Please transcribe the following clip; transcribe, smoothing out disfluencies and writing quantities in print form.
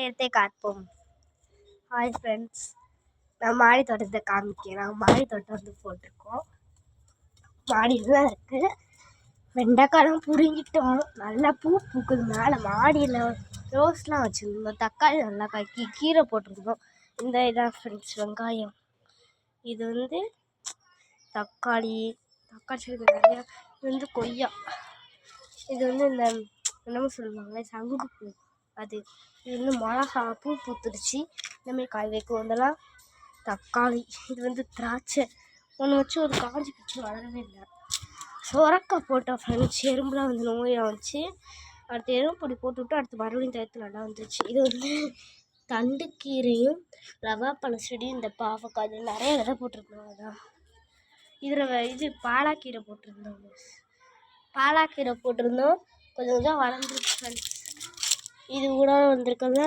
எடுத்தே காட்போம். Hi friends, நான் மாடி தோட்டத்தை காமிக்கிறேன். நாங்கள் மாடி தோட்டம் வந்து போட்டிருக்கோம். மாடியில் தான் இருக்குது. வெண்டைக்காலம் பிடுங்கிட்டோம். நல்லா பூ பூக்குது. மேலே மாடியில் ரோஸ்லாம் வச்சுருந்தோம். தக்காளி நல்லா காய்க்கி கீரை போட்டிருந்தோம். இந்த இதான் ஃப்ரெண்ட்ஸ் வெங்காயம். இது வந்து தக்காளி செடி நிறையா. இது வந்து கொய்யா. இது வந்து இந்த என்னமோ சொல்லுவாங்க சங்குப்பூ. அது இது வந்து மிளகா பூ பூத்துருச்சு. இந்தமாரி காய் வைக்கும். இதெல்லாம் தக்காளி. இது வந்து திராட்சை. ஒன்று வச்சு ஒரு காஞ்சி பிடிச்சி வளரவே இல்லை. சொரக்காய் போட்டோம் ஃப்ரெண்ட்ஸ். எறும்புலாம் வந்து நோயாக வந்துச்சு. அடுத்து எறும்புப்பொடி போட்டுவிட்டு அடுத்து மறுபடியும் தயத்து நல்லா வந்துச்சு. இது வந்து தண்டுக்கீரையும் ரவாப்பழ செடியும் இந்த பாவக்காய் இது நிறைய விதை போட்டிருக்கோம். அதான் இதில் இது பாலாக்கீரை போட்டிருந்தோம். கொஞ்சம் கொஞ்சம் வளர்ந்துருக்கு ஃப்ரெண்ட்ஸ். இது கூட வந்திருக்கல